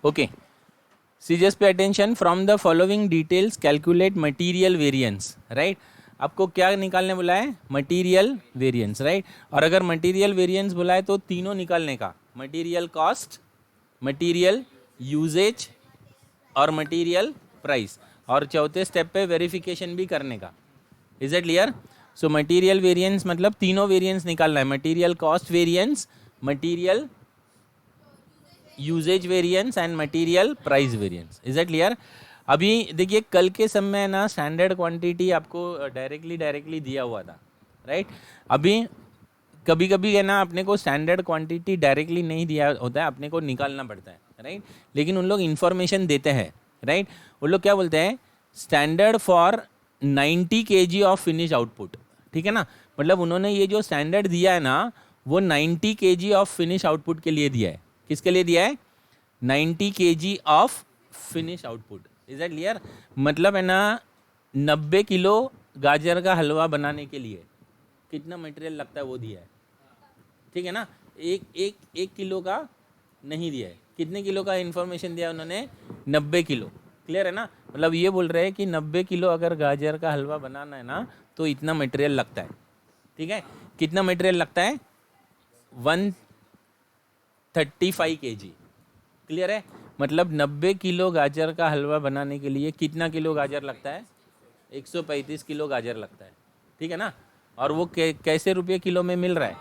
Okay, see just pay attention, from the following details calculate material variance, right. आपको क्या निकालने बोला है? Material variance, right. और अगर मटीरियल वेरिएंस बोला है तो तीनों निकालने का, मटीरियल कॉस्ट, मटीरियल यूजेज और मटीरियल प्राइस, और चौथे स्टेप पे वेरिफिकेशन भी करने का। Is it clear? So material variance मतलब तीनों वेरिएंस निकालना है, material cost variance, material usage variance and material price variance. Is it clear? अभी देखिए कल के समय ना स्टैंडर्ड क्वांटिटी आपको डायरेक्टली दिया हुआ था, राइट। अभी कभी कभी है ना अपने को स्टैंडर्ड क्वांटिटी डायरेक्टली नहीं दिया होता है, अपने को निकालना पड़ता है, राइट। लेकिन उन लोग इन्फॉर्मेशन देते हैं, राइट। उन लोग क्या बोलते हैं? Standard for 90 kg of finish output, ठीक है ना। मतलब उन्होंने ये जो स्टैंडर्ड दिया है ना वो 90 kg ऑफ फिनिश आउटपुट के लिए दिया है। किसके लिए दिया है? 90 kg of finish output. Is that clear? मतलब है ना 90 किलो गाजर का हलवा बनाने के लिए कितना मटेरियल लगता है वो दिया है, ठीक है ना। एक किलो का नहीं दिया है। कितने किलो का इन्फॉर्मेशन दिया उन्होंने? 90 किलो। क्लियर है ना? मतलब ये बोल रहे हैं कि 90 किलो अगर गाजर का हलवा बनाना है ना तो इतना मटेरियल लगता है, ठीक है। कितना मटेरियल लगता है? 135 kg। क्लियर है? मतलब 90 किलो गाजर का हलवा बनाने के लिए कितना किलो गाजर लगता है? 135 किलो गाजर लगता है, ठीक है ना। और वो कैसे रुपये किलो में मिल रहा है?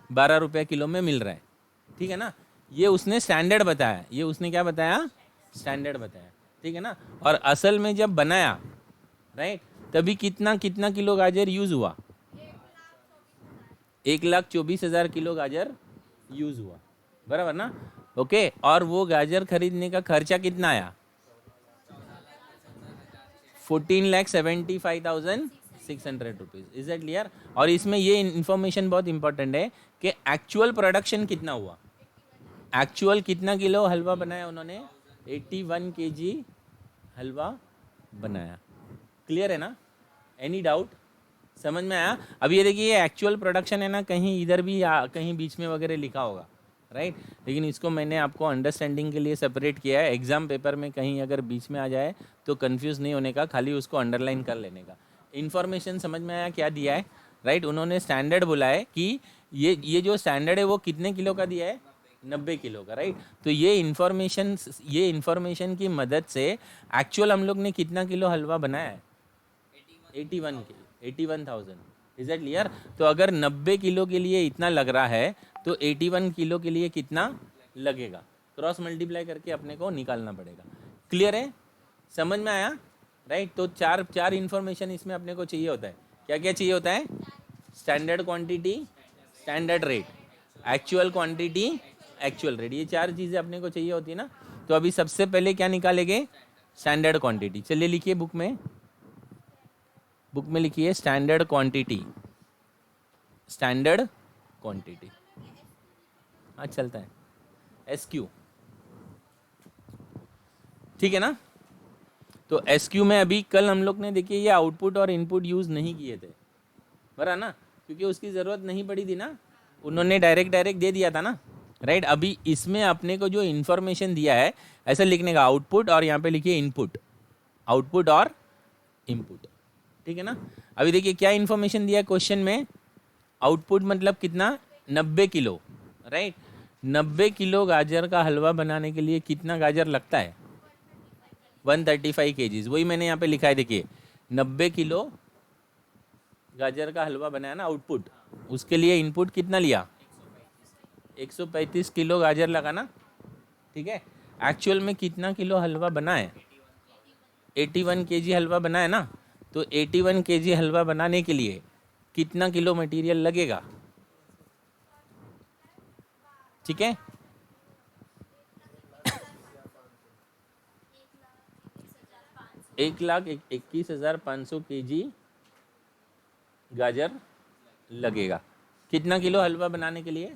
12 रुपये किलो में मिल रहा है, ठीक है ना। ये उसने स्टैंडर्ड बताया, ये उसने क्या बताया? स्टैंडर्ड बताया, ठीक है ना। और असल में जब बनाया, राइट, तभी कितना कितना किलो गाजर यूज़ हुआ? 1,24,000 किलो गाजर यूज़ हुआ, बराबर ना। ओके, और वो गाजर खरीदने का खर्चा कितना आया? 14,75,600 रुपीज़। Is that clear? और इसमें ये इन्फॉर्मेशन बहुत इंपॉर्टेंट है कि एक्चुअल प्रोडक्शन कितना हुआ, एक्चुअल कितना किलो हलवा बनाया उन्होंने? 81 kg हलवा बनाया। क्लियर है ना? Any doubt? समझ में आया? अब ये देखिए ये एक्चुअल प्रोडक्शन है ना, कहीं इधर भी या कहीं बीच में वगैरह लिखा होगा, राइट। लेकिन इसको मैंने आपको अंडरस्टैंडिंग के लिए सेपरेट किया है। एग्जाम पेपर में कहीं अगर बीच में आ जाए तो कंफ्यूज नहीं होने का, खाली उसको अंडरलाइन कर लेने का। इन्फॉर्मेशन समझ में आया क्या दिया है, राइट। उन्होंने स्टैंडर्ड बोला है कि ये जो स्टैंडर्ड है वो कितने किलो का दिया है? 90 किलो का, राइट। तो ये इन्फॉर्मेशन की मदद से एक्चुअल हम लोग ने कितना किलो हलवा बनाया है? 81,000। Is that clear? तो अगर 90 किलो के लिए इतना लग रहा है तो 81 किलो के लिए कितना लगेगा? क्रॉस मल्टीप्लाई करके अपने को निकालना पड़ेगा। क्लियर है? समझ में आया? राइट। तो चार इन्फॉर्मेशन इसमें अपने को चाहिए होता है। क्या क्या चाहिए होता है? Standard quantity, standard rate, actual quantity, actual rate. ये चार चीज़ें अपने को चाहिए होती है ना। तो अभी सबसे पहले क्या निकालेंगे? Standard quantity. चलिए लिखिए बुक में लिखिए स्टैंडर्ड क्वांटिटी, स्टैंडर्ड क्वांटिटी। हाँ चलता है, SQ, ठीक है ना। तो SQ में अभी कल हम लोग ने देखिए ये आउटपुट और इनपुट यूज़ नहीं किए थे, बरा ना, क्योंकि उसकी ज़रूरत नहीं पड़ी थी ना, उन्होंने डायरेक्ट दे दिया था ना, राइट। अभी इसमें अपने को जो इन्फॉर्मेशन दिया है ऐसा लिखने का, आउटपुट और यहाँ पे लिखिए इनपुट, आउटपुट और इनपुट, ठीक है ना। अभी देखिए क्या इन्फॉर्मेशन दिया है क्वेश्चन में? आउटपुट मतलब कितना? 90 किलो, राइट। 90 किलो गाजर का हलवा बनाने के लिए कितना गाजर लगता है? 135 kg। वही मैंने यहाँ पे लिखा है, देखिए 90 किलो गाजर का हलवा बनाया ना आउटपुट, उसके लिए इनपुट कितना लिया? 135 किलो गाजर लगा ना, ठीक है। एक्चुअल में कितना किलो हलवा बना है? 81 kg हलवा बना है ना। तो 81 kg हलवा बनाने के लिए कितना किलो मटेरियल लगेगा? ठीक है, 1,21,500 kg गाजर लगेगा। कितना किलो हलवा बनाने के लिए?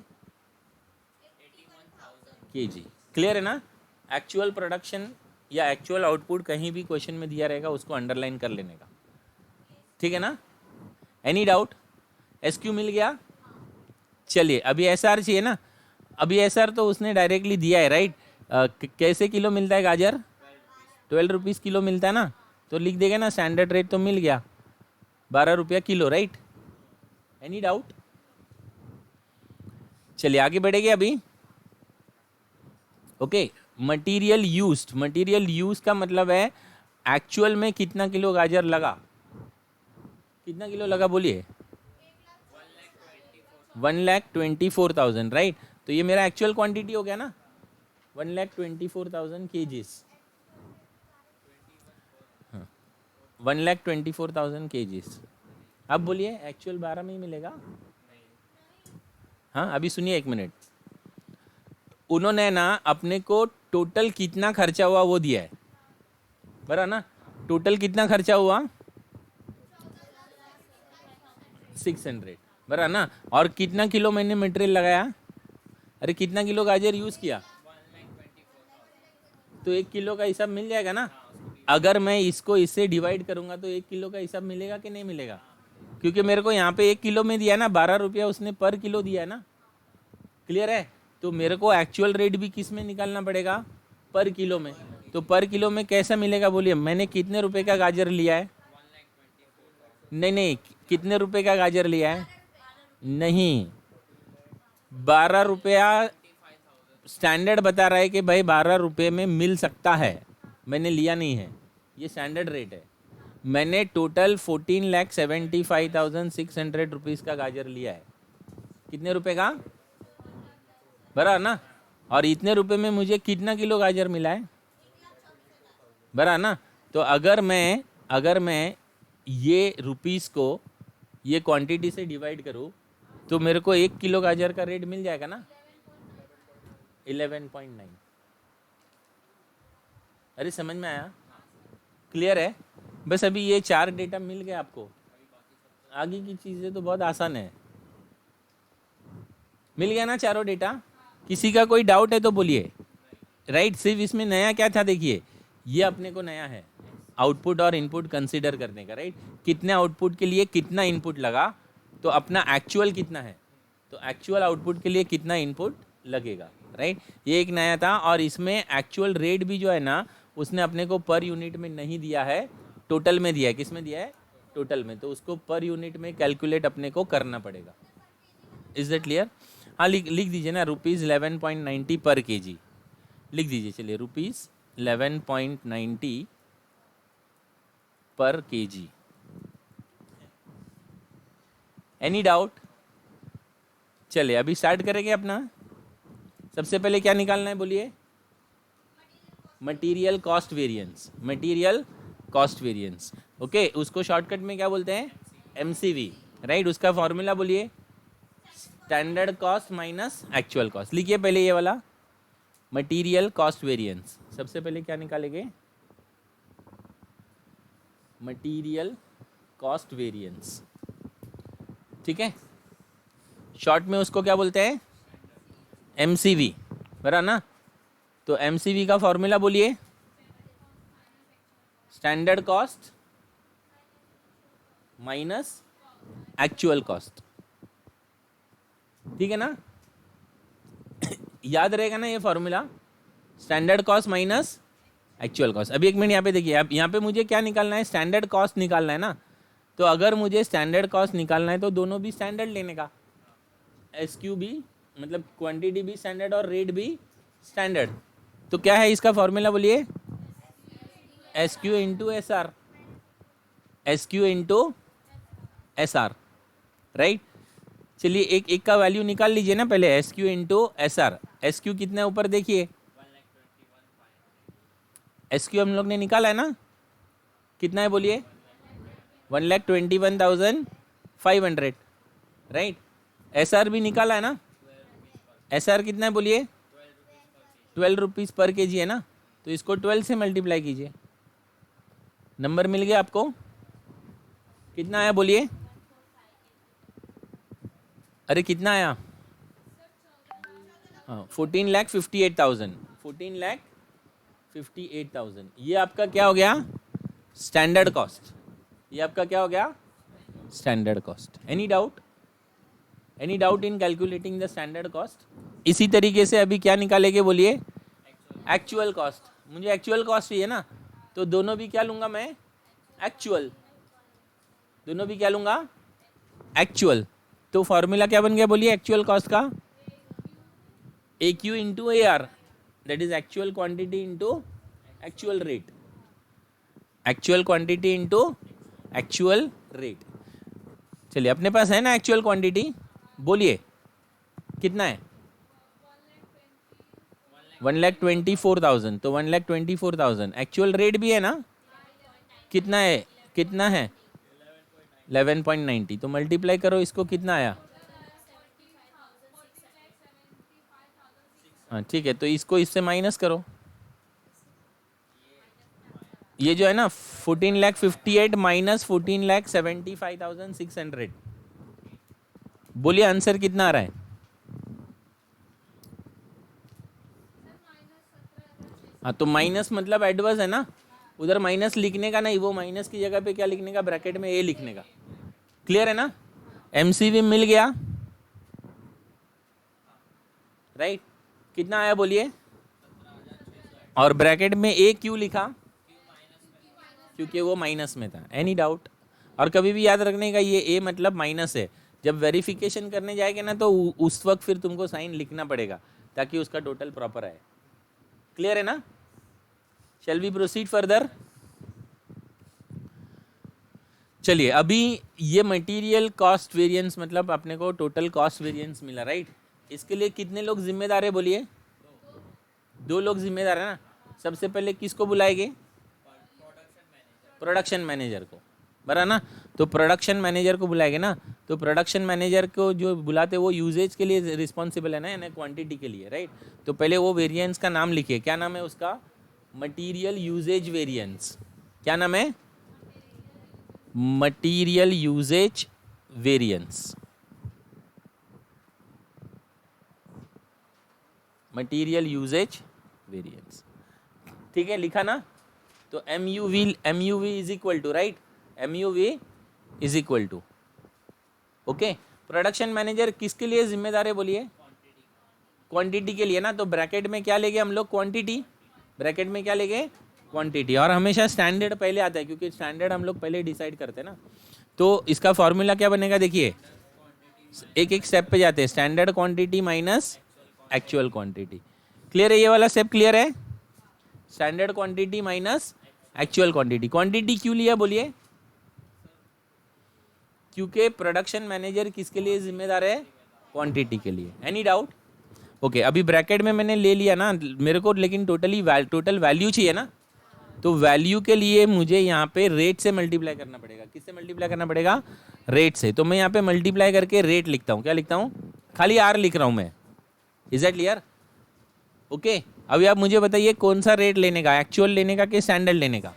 81,000 kg। क्लियर है ना? एक्चुअल प्रोडक्शन या एक्चुअल आउटपुट कहीं भी क्वेश्चन में दिया रहेगा उसको अंडरलाइन कर लेने का, ठीक है ना। Any doubt? SQ मिल गया? चलिए अभी SR चाहिए ना। अभी SR तो उसने डायरेक्टली दिया है, राइट। कैसे किलो मिलता है गाजर? 12 रुपीज़ किलो मिलता है ना, तो लिख देगा ना स्टैंडर्ड रेट तो मिल गया 12 रुपया किलो, राइट? Any doubt? चलिए आगे बढ़ेंगे अभी। Okay, material used, material use का मतलब है एक्चुअल में कितना किलो गाजर लगा, कितना किलो लगा बोलिए? 1,24,000, राइट? तो ये मेरा एक्चुअल क्वांटिटी हो गया ना, 1,24,000 kgs, 1,24,000 kgs। अब बोलिए एक्चुअल 12 में ही मिलेगा? हाँ अभी सुनिए 1 मिनट, उन्होंने ना अपने को टोटल कितना खर्चा हुआ वो दिया है, बराबर ना? टोटल कितना खर्चा हुआ? 600, बराबर ना? और कितना किलो मैंने मटेरियल लगाया? अरे कितना किलो गाजर यूज किया? तो 1 किलो का हिसाब मिल जाएगा ना। अगर मैं इसको इससे डिवाइड करूंगा तो 1 किलो का हिसाब मिलेगा कि नहीं मिलेगा? क्योंकि मेरे को यहाँ पे 1 किलो में दिया ना 12 रुपया, उसने पर किलो दिया है ना, क्लियर है? तो मेरे को एक्चुअल रेट भी किस में निकालना पड़ेगा? पर किलो में। तो पर किलो में कैसा मिलेगा बोलिए? मैंने कितने रुपए का गाजर लिया है? नहीं नहीं, कितने रुपए का गाजर लिया है? नहीं, 12 रुपया स्टैंडर्ड बता रहा है कि भाई 12 रुपये में मिल सकता है, मैंने लिया नहीं है, ये स्टैंडर्ड रेट है। मैंने टोटल 14,75,600 रुपीज़ का गाजर लिया है, कितने रुपए का? बराबर ना? और इतने रुपए में मुझे कितना किलो गाजर मिला है? बराबर ना? तो अगर मैं ये रुपीस को ये क्वांटिटी से डिवाइड करूँ तो मेरे को 1 किलो गाजर का रेट मिल जाएगा ना, 11.9। अरे समझ में आया? क्लियर है? बस अभी ये 4 डेटा मिल गए आपको, आगे की चीज़ें तो बहुत आसान है। मिल गया ना चारों डेटा? किसी का कोई डाउट है तो बोलिए, राइट? सिर्फ इसमें नया क्या था देखिए, ये अपने को नया है आउटपुट और इनपुट कंसीडर करने का, राइट? कितने आउटपुट के लिए कितना इनपुट लगा, तो अपना एक्चुअल कितना है, तो एक्चुअल आउटपुट के लिए कितना इनपुट लगेगा, राइट? ये एक नया था। और इसमें एक्चुअल रेट भी जो है ना, उसने अपने को पर यूनिट में नहीं दिया है, टोटल में दिया है। किस में दिया है? टोटल में। तो उसको पर यूनिट में कैलकुलेट अपने को करना पड़ेगा। Is that clear? हाँ लिख दीजिए ना, ₹11.90 पर kg लिख दीजिए। चलिए ₹11.90 पर kg। Any doubt? चलिए अभी स्टार्ट करेंगे अपना। सबसे पहले क्या निकालना है बोलिए? Material cost variance, material cost variance. Okay, उसको शॉर्टकट में क्या बोलते हैं? MCV, right? उसका फॉर्मूला बोलिए, standard cost minus actual cost. लिखिए पहले ये वाला, मटेरियल कॉस्ट वेरिएंस। सबसे पहले क्या निकालेंगे? मटेरियल कॉस्ट वेरिएंस, ठीक है? शॉर्ट में उसको क्या बोलते हैं? MCV, बराबर ना? तो MCV का फॉर्मूला बोलिए, standard cost minus actual cost, ठीक है ना? याद रहेगा ना ये formula, standard cost minus actual cost. अभी 1 मिनट यहाँ पे देखिए, अब यहाँ पे मुझे क्या निकालना है? स्टैंडर्ड कॉस्ट निकालना है ना। तो अगर मुझे स्टैंडर्ड कॉस्ट निकालना है तो दोनों भी स्टैंडर्ड लेने का, SQ भी, मतलब क्वांटिटी भी स्टैंडर्ड और रेट भी स्टैंडर्ड। तो क्या है इसका फॉर्मूला बोलिए? SQ into SR, SQ into SR, right? चलिए एक एक का वैल्यू निकाल लीजिए ना पहले, SQ इंटू SR। SQ कितना है ऊपर देखिए, SQ हम लोग ने निकाला है ना, कितना है बोलिए? 1,21,500, राइट? SR भी निकाला है ना, SR कितना है बोलिए? 12 रुपीज़ पर kg है ना। तो इसको 12 से मल्टीप्लाई कीजिए, नंबर मिल गया आपको। कितना आया बोलिए? अरे कितना आया? हाँ, 14,58,000, 14,58,000। ये आपका क्या हो गया? Standard cost. ये आपका क्या हो गया? Standard cost. Any doubt? Any doubt in calculating the standard cost? इसी तरीके से अभी क्या निकालेंगे बोलिए? एक्चुअल कॉस्ट, मुझे एक्चुअल कॉस्ट चाहिए ना, तो दोनों भी क्या लूँगा मैं, एक्चुअल, दोनों भी क्या लूँगा, एक्चुअल। तो फॉर्मूला क्या बन गया बोलिए एक्चुअल कॉस्ट का, A Q into A R, that is actual quantity into actual rate, actual quantity into actual rate. चलिए अपने पास है ना एक्चुअल क्वांटिटी, बोलिए कितना है, 1,24,000, तो 1,24,000 एक्चुअल रेट भी है ना, कितना है, कितना है 11.90, तो मल्टीप्लाई करो इसको, कितना आया, हाँ ठीक है, तो इसको इससे माइनस करो, ये जो है ना 14,58,000 माइनस 14,75,600, बोलिए आंसर कितना आ रहा है, हाँ तो माइनस मतलब एडवर्स है ना, उधर माइनस लिखने का नहीं, वो माइनस की जगह पे क्या लिखने का, ब्रैकेट में ए लिखने का, क्लियर है ना, एमसीवी मिल गया, राइट, कितना आया बोलिए, और ब्रैकेट में ए क्यों लिखा, क्योंकि वो माइनस में था, एनी डाउट। और कभी भी याद रखने का, ये ए मतलब माइनस है, जब वेरिफिकेशन करने जाएंगे ना तो उस वक्त फिर तुमको साइन लिखना पड़ेगा ताकि उसका टोटल प्रॉपर आए, क्लियर है ना। Shall we proceed further. चलिए अभी ये मटेरियल कॉस्ट वेरिएंस मतलब अपने को टोटल कॉस्ट वेरिएंस मिला, राइट। इसके लिए कितने लोग जिम्मेदार है बोलिए, 2 लोग जिम्मेदार है ना। सबसे पहले किसको बुलाएंगे, प्रोडक्शन मैनेजर को, बरा ना। तो प्रोडक्शन मैनेजर को बुलाएंगे ना, तो प्रोडक्शन मैनेजर को जो बुलाते वो यूजेज के लिए रिस्पॉन्सिबल है ना, यानी क्वांटिटी के लिए, राइट। तो पहले वो वेरिएंस का नाम लिखिए, क्या नाम है उसका, मटीरियल यूजेज वेरिएंस। क्या नाम है, material usage variance, material usage variance, ठीक है, लिखा ना। तो M U V is equal to, right, M U V is equal to, okay. Production manager किसके लिए जिम्मेदार है बोलिए, क्वांटिटी के लिए ना। तो ब्रैकेट में क्या लेंगे हम लोग, क्वांटिटी, ब्रैकेट में क्या लेंगे, क्वांटिटी। और हमेशा स्टैंडर्ड पहले आता है क्योंकि स्टैंडर्ड हम लोग पहले डिसाइड करते हैं ना। तो इसका फॉर्मूला क्या बनेगा देखिए, एक एक स्टेप पे जाते हैं, standard quantity minus actual quantity. Clear है, ये वाला स्टेप क्लियर है, standard quantity minus actual quantity. Quantity क्यों लिया बोलिए, क्योंकि प्रोडक्शन मैनेजर किसके लिए जिम्मेदार है, क्वांटिटी के लिए। Any doubt, okay. अभी ब्रैकेट में मैंने ले लिया ना मेरे को, लेकिन टोटल वैल्यू चाहिए ना। तो वैल्यू के लिए मुझे यहाँ पे रेट से मल्टीप्लाई करना पड़ेगा। किससे मल्टीप्लाई करना पड़ेगा, रेट से। तो मैं यहाँ पे मल्टीप्लाई करके रेट लिखता हूँ, क्या लिखता हूँ, खाली आर लिख रहा हूँ मैं। Is that clear, okay. अभी आप मुझे बताइए कौन सा रेट लेने का, एक्चुअल लेने का कि स्टैंडर्ड लेने का।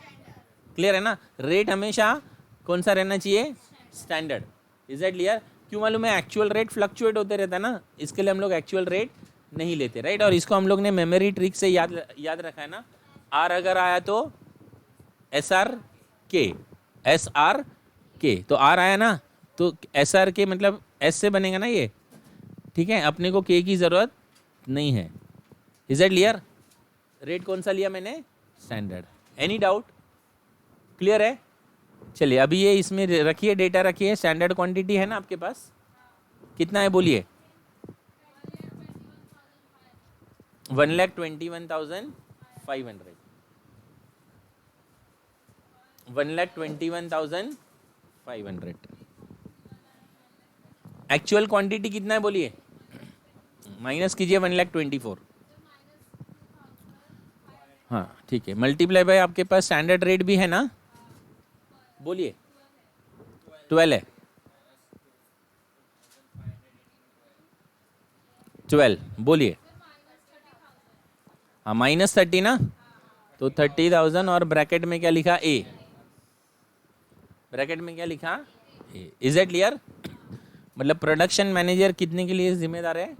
क्लियर है ना, रेट हमेशा कौन सा रहना चाहिए, स्टैंडर्ड। Is that clear. क्यों मालूम है, एक्चुअल रेट फ्लक्चुएट होते रहता है ना, इसके लिए हम लोग एक्चुअल रेट नहीं लेते, राइट। और इसको हम लोग ने मेमोरी ट्रिक से याद रखा है ना। आर अगर आया तो एस आर के, तो आर आया ना तो एस आर के मतलब एस से बनेगा ना ये, ठीक है। अपने को के की ज़रूरत नहीं है। Is that clear. रेट कौन सा लिया मैंने, स्टैंडर्ड। एनी डाउट, क्लियर है। चलिए अभी ये इसमें रखिए, डेटा रखिए। स्टैंडर्ड क्वांटिटी है ना आपके पास, कितना है बोलिए, 1,21,500, 1,21,500। एक्चुअल क्वांटिटी कितना है बोलिए, माइनस कीजिए 1,24,000, हाँ ठीक है। मल्टीप्लाई बाय आपके पास स्टैंडर्ड रेट भी है ना, बोलिए 12 है, 12 बोलिए, हाँ -30 ना, तो 30,000 और ब्रैकेट में क्या लिखा, ए, ब्रैकेट में क्या लिखा, ए। Is it clear. मतलब प्रोडक्शन मैनेजर कितने के लिए जिम्मेदार है,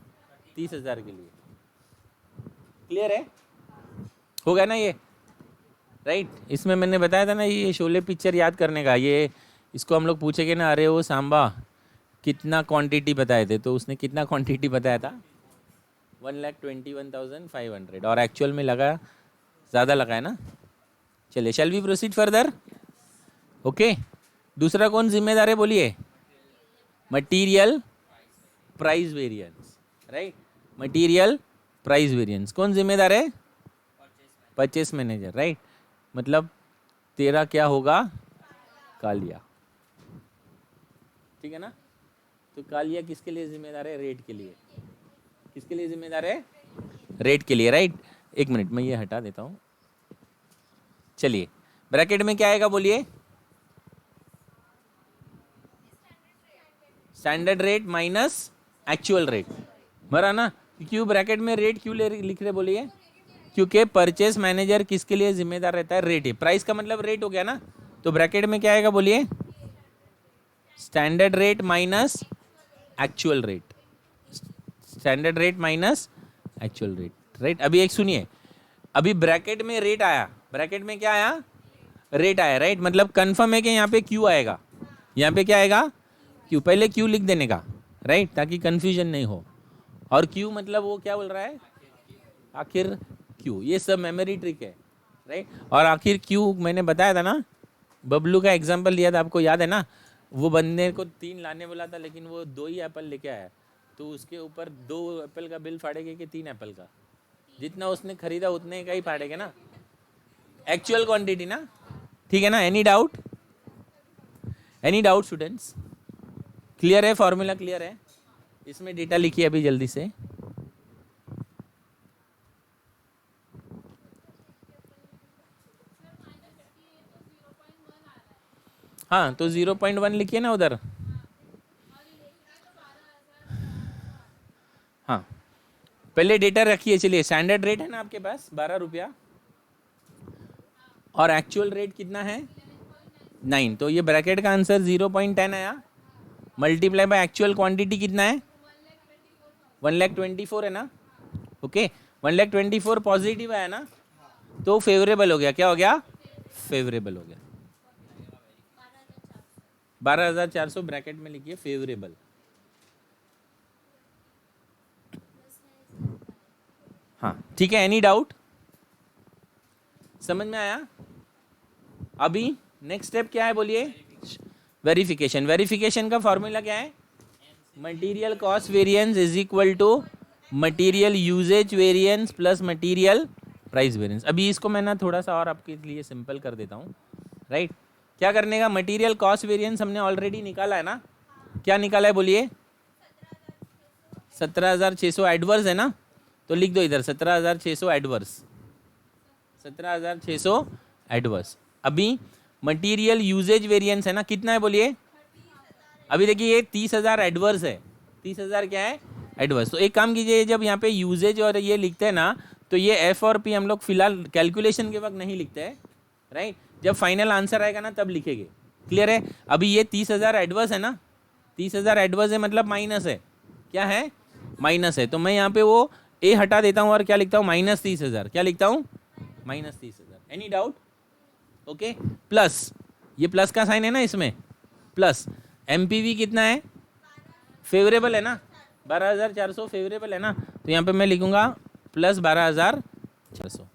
30,000 के लिए। क्लियर है, हो गया ना ये, राइट। इसमें मैंने बताया था ना ये शोले पिक्चर याद करने का, ये इसको हम लोग पूछेंगे ना, अरे वो सांबा कितना क्वांटिटी बताए थे, तो उसने कितना क्वांटिटी बताया था, 1,21,500 और एक्चुअल में लगा ज़्यादा लगा है ना। चलिए shall we proceed further. Okay, दूसरा कौन जिम्मेदार है बोलिए? Material price variance, right. Material price variance कौन जिम्मेदार है? Purchase manager, right. मतलब तेरा क्या होगा? कालिया, ठीक है ना। तो कालिया किसके लिए जिम्मेदार है? रेट के लिए। किसके लिए जिम्मेदार है? रेट के लिए, राइट। एक मिनट मैं ये हटा देता हूँ। चलिए ब्रैकेट में क्या आएगा बोलिए? Standard rate minus actual rate, बरा ना। क्यों ब्रैकेट में रेट क्यों लिख रहे बोलिए? क्योंकि परचेस मैनेजर किसके लिए जिम्मेदार रहता है? रेट है। प्राइस का मतलब रेट हो गया ना। तो ब्रैकेट में क्या आएगा बोलिए? Standard rate minus actual rate. Standard rate minus actual rate, right. अभी एक सुनिए, अभी ब्रैकेट में रेट आया, ब्रैकेट में क्या आया? रेट आया, राइट। मतलब कंफर्म है कि यहाँ पे क्यू आएगा। यहाँ पे क्या आएगा? क्यू। पहले क्यू लिख देने का, राइट, ताकि कंफ्यूजन नहीं हो। और क्यू मतलब वो क्या बोल रहा है? आखिर क्यू। ये सब मेमोरी ट्रिक है, राइट। और आखिर क्यू मैंने बताया था ना, बबलू का एग्जाम्पल लिया था, आपको याद है ना। वो बंदे को 3 लाने बोला था, लेकिन वो 2 ही एप्पल लेके आया। तो उसके ऊपर 2 एप्पल का बिल फाड़ेगा कि 3 एप्पल का? जितना उसने खरीदा उतने का ही फाड़ेगा ना, एक्चुअल क्वांटिटी ना, ठीक है ना। Any doubt? Any doubt students? Clear है? फॉर्मूला क्लियर है? इसमें डेटा लिखिए अभी जल्दी से। हाँ, तो 0.1 लिखिए ना उधर। हाँ, पहले डेटा रखिए। चलिए, स्टैंडर्ड रेट है ना आपके पास 12 रुपया, और एक्चुअल रेट कितना है? 9। तो ये ब्रैकेट का आंसर 0.10 आया। मल्टीप्लाई बाय एक्चुअल क्वांटिटी कितना है? 1,24,000 है ना। ओके, 1,24,000 पॉजिटिव आया ना, तो फेवरेबल हो गया। क्या हो गया? फेवरेबल हो गया। 12,400 ब्रैकेट में लिखिए, फेवरेबल। हाँ, ठीक है। Any doubt? समझ में आया? अभी नेक्स्ट स्टेप क्या है बोलिए? वेरिफिकेशन। वेरिफिकेशन का फॉर्मूला क्या है? Material cost variance is equal to material usage variance plus material price variance. अभी इसको मैं ना थोड़ा सा और आपके लिए सिंपल कर देता हूँ, राइट। क्या करने का? मटेरियल कॉस्ट वेरिएंस हमने ऑलरेडी निकाला है ना। क्या निकाला है बोलिए? 17,600 एडवर्स है ना। तो लिख दो इधर 17,600 एडवर्स, 17,600 एडवर्स। अभी मटेरियल यूजेज वेरिएंस है ना, कितना है बोलिए? अभी देखिए ये 30,000 एडवर्स है। 30,000 क्या है? एडवर्स। तो एक काम कीजिए, जब यहाँ पे यूजेज और ये लिखते हैं ना, तो ये एफ और पी हम लोग फिलहाल कैलकुलेशन के वक्त नहीं लिखते हैं, राइट। जब फाइनल आंसर आएगा ना तब लिखेंगे। क्लियर है? अभी ये 30,000 एडवर्स है ना, 30,000 एडवर्स है मतलब माइनस है। क्या है? माइनस है। तो मैं यहाँ पे वो ए हटा देता हूँ और क्या लिखता हूँ? -30,000। क्या लिखता हूँ? -30,000। Any doubt? ओके। प्लस, ये प्लस का साइन है ना इसमें, प्लस एमपीवी कितना है? फेवरेबल है ना, 12,400 फेवरेबल है ना। तो यहाँ पे मैं लिखूंगा प्लस 12,400,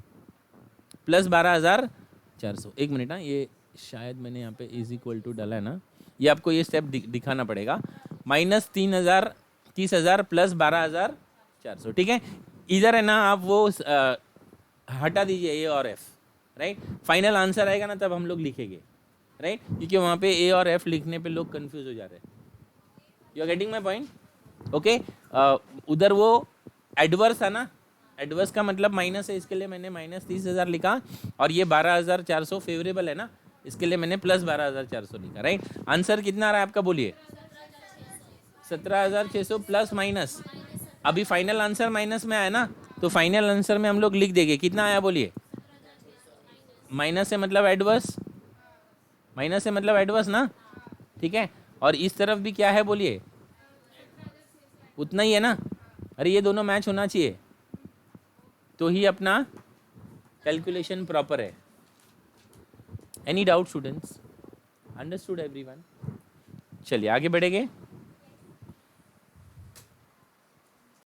प्लस 12,400। एक मिनट, हाँ, ये शायद मैंने यहाँ पे इज इक्वल टू डाला है ना, ये आपको ये स्टेप दिखाना पड़ेगा। -30,000 प्लस 12,400, ठीक है। इधर है ना, आप वो हटा दीजिए ए और एफ, राइट। फाइनल आंसर आएगा ना तब हम लोग लिखेंगे, राइट, क्योंकि वहाँ पे ए और एफ लिखने पे लोग कंफ्यूज हो जा रहे हैं। You are getting my point? Okay. उधर वो एडवर्स है ना, एडवर्स का मतलब माइनस है, इसके लिए मैंने -30,000 लिखा। और ये 12,400 फेवरेबल है ना, इसके लिए मैंने प्लस 12,400 लिखा, राइट। आंसर कितना आ रहा है आपका बोलिए? 17,600 प्लस माइनस। अभी फाइनल आंसर माइनस में आया ना, तो फाइनल आंसर में हम लोग लिख देंगे कितना आया बोलिए? माइनस से मतलब एडवर्स, माइनस से मतलब एडवर्स ना, ठीक है। और इस तरफ भी क्या है बोलिए? उतना ही है ना। अरे ये दोनों मैच होना चाहिए तो ही अपना कैलकुलेशन प्रॉपर है। Any doubt students? Understood everyone? चलिए आगे बढ़ेंगे।